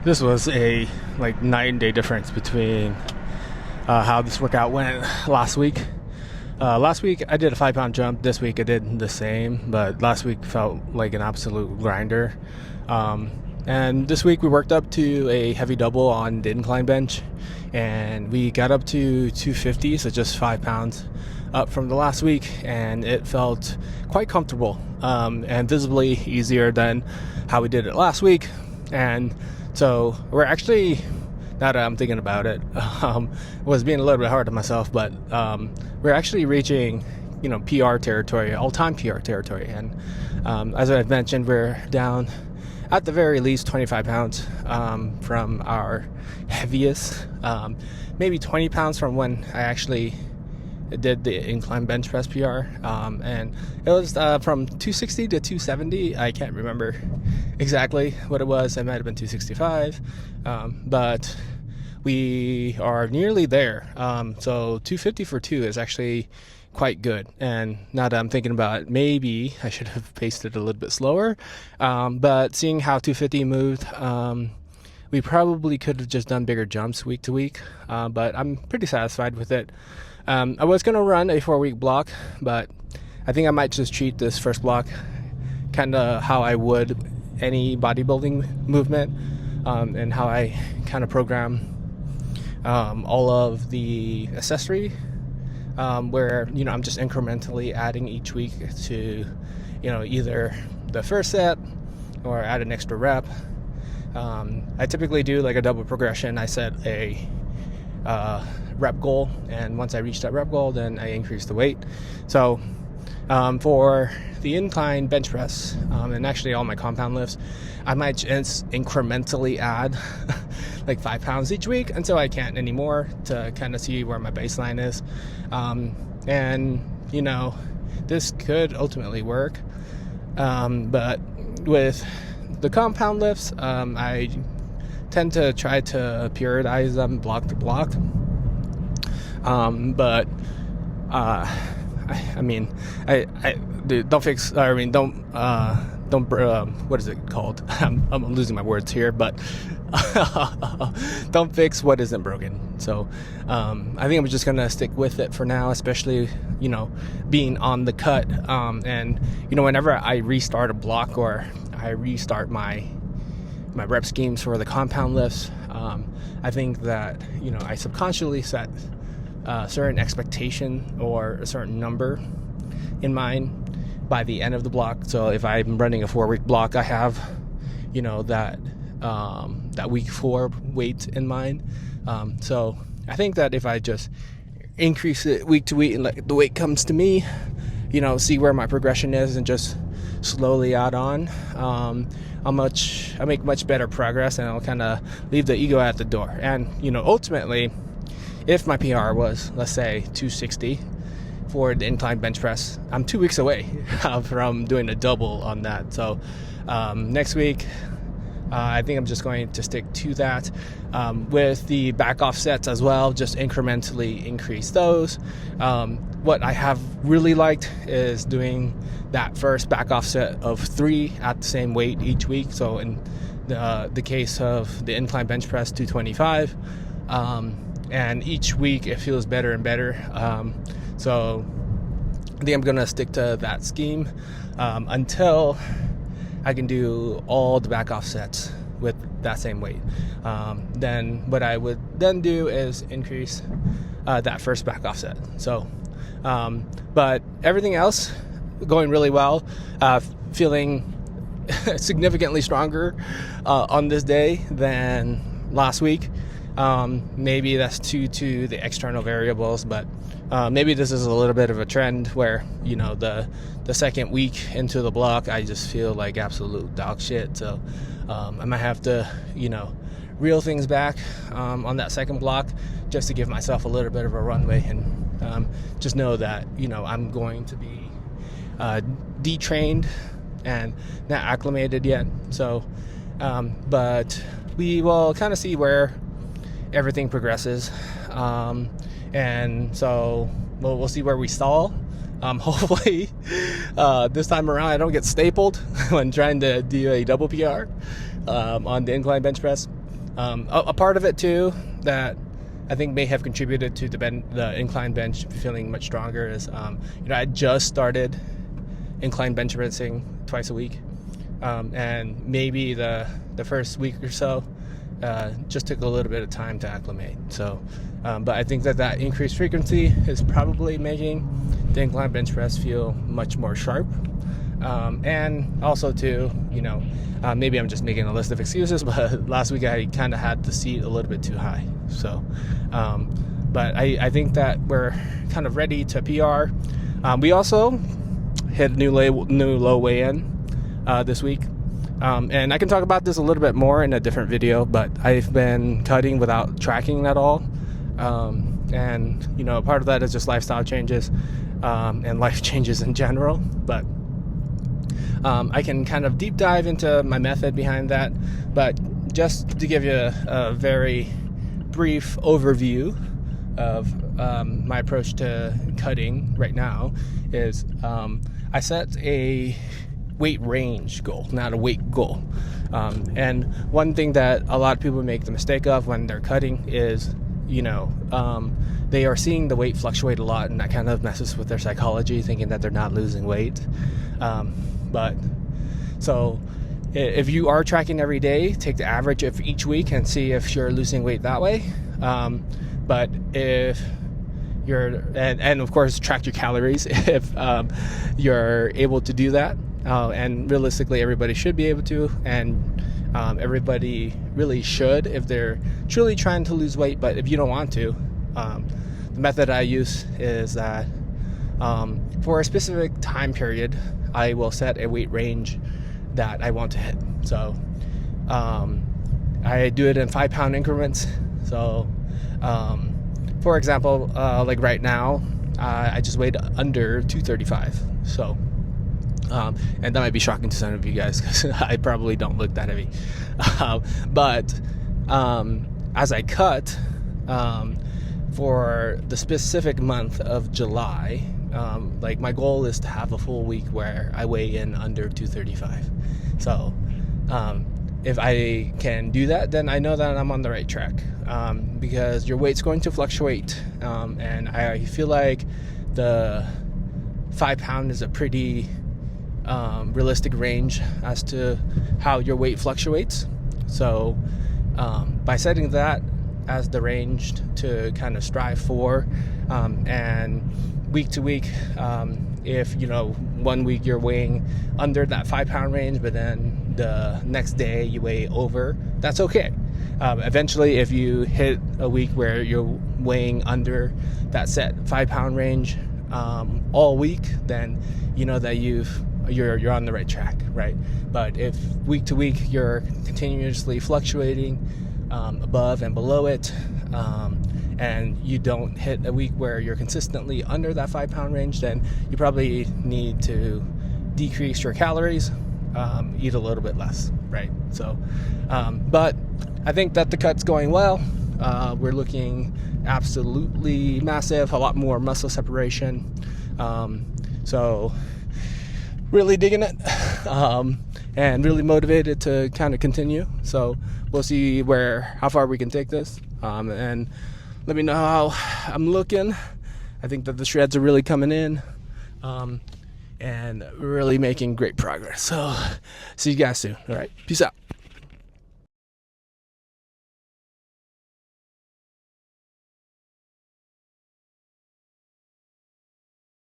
This was a night and day difference between how this workout went last week. Last week I did a 5-pound jump. This week I did the same, but last week felt like an absolute grinder. And this week we worked up to a heavy double on the incline bench, and we got up to 250, so just 5 pounds up from the last week, and it felt quite comfortable and visibly easier than how we did it last week. And so we're actually, now that I'm thinking about it, was being a little bit hard on myself, but we're actually reaching, PR territory, all-time PR territory. And as I've mentioned, we're down at the very least 25 pounds from our heaviest, maybe 20 pounds from when I actually did the incline bench press PR, and it was from 260 to 270. I can't remember exactly what it was. It might have been 265, but we are nearly there. So 250 for 2 is actually quite good. And now that I'm thinking about it, maybe I should have paced it a little bit slower, but seeing how 250 moved, we probably could have just done bigger jumps week to week, but I'm pretty satisfied with it. I was going to run a 4-week block, but I think I might just treat this first block kind of how I would any bodybuilding movement, and how I kind of program all of the accessory, where I'm just incrementally adding each week to either the first set or add an extra rep. I typically do like a double progression. I set a rep goal, and once I reach that rep goal, then I increase the weight. So for the incline bench press, and actually all my compound lifts, I might just incrementally add like 5 pounds each week until I can't anymore, to kind of see where my baseline is. And this could ultimately work, but with the compound lifts, I tend to try to periodize them block to block. But what is it called? I'm losing my words here, but don't fix what isn't broken. So I think I'm just gonna stick with it for now, especially being on the cut, and whenever I restart a block or I restart my rep schemes for the compound lifts, I think that I subconsciously set a certain expectation or a certain number in mind by the end of the block. So if I'm running a 4-week block, I have that week 4 weight in mind. So I think that if I just increase it week to week and let the weight comes to me, see where my progression is and just slowly add on, I make much better progress, and I'll kind of leave the ego at the door. And ultimately, if my PR was, let's say, 260 for the incline bench press, I'm 2 weeks away from doing a double on that. So next week, I think I'm just going to stick to that, with the back off sets as well, just incrementally increase those. What I have really liked is doing that first back off set of 3 at the same weight each week. So in the case of the incline bench press, 225, and each week it feels better and better. So I think I'm gonna stick to that scheme until I can do all the back off sets with that same weight. Then what I would then do is increase that first back off set. So but everything else going really well, feeling significantly stronger on this day than last week. Maybe that's due to the external variables, but maybe this is a little bit of a trend where the second week into the block I just feel like absolute dog shit. So I might have to reel things back on that second block, just to give myself a little bit of a runway, and just know that I'm going to be detrained and not acclimated yet. So but we will kind of see where everything progresses, and so we'll see where we stall. Hopefully this time around I don't get stapled when trying to do a double PR on the incline bench press. A part of it too that I think may have contributed to the incline bench feeling much stronger is, I just started incline bench pressing twice a week, and maybe the first week or so just took a little bit of time to acclimate. So, but I think that increased frequency is probably making the incline bench press feel much more sharp. And also too, maybe I'm just making a list of excuses, but last week I kind of had the seat a little bit too high. So, but I think that we're kind of ready to PR. We also hit a new low weigh-in this week. And I can talk about this a little bit more in a different video, but I've been cutting without tracking at all. And, part of that is just lifestyle changes and life changes in general. But I can kind of deep dive into my method behind that. But just to give you a very brief overview of my approach to cutting right now is I set a weight range goal, not a weight goal. And one thing that a lot of people make the mistake of when they're cutting is, they are seeing the weight fluctuate a lot, and that kind of messes with their psychology, thinking that they're not losing weight. But so if you are tracking every day, take the average of each week and see if you're losing weight that way. But if you're, and of course track your calories if you're able to do that. And realistically, everybody should be able to, and everybody really should if they're truly trying to lose weight. But if you don't want to, the method I use is that for a specific time period, I will set a weight range that I want to hit. So I do it in 5-pound increments. So for example, like right now, I just weighed under 235. So and that might be shocking to some of you guys because I probably don't look that heavy. But as I cut for the specific month of July, like my goal is to have a full week where I weigh in under 235. So if I can do that, then I know that I'm on the right track, because your weight's going to fluctuate, and I feel like the 5-pound is a pretty realistic range as to how your weight fluctuates. So by setting that as the range to kind of strive for, and week to week, if 1 week you're weighing under that 5-pound range, but then the next day you weigh over, that's okay. Eventually, if you hit a week where you're weighing under that set 5-pound range all week, then you know that you're on the right track, right? But if week to week you're continuously fluctuating above and below it, and you don't hit a week where you're consistently under that 5-pound range, then you probably need to decrease your calories, eat a little bit less, right? So, but I think that the cut's going well. We're looking absolutely massive, a lot more muscle separation. So really digging it, and really motivated to kind of continue. So we'll see how far we can take this, and let me know how I'm looking. I think that the shreds are really coming in, and really making great progress. So see you guys soon. All right, peace out.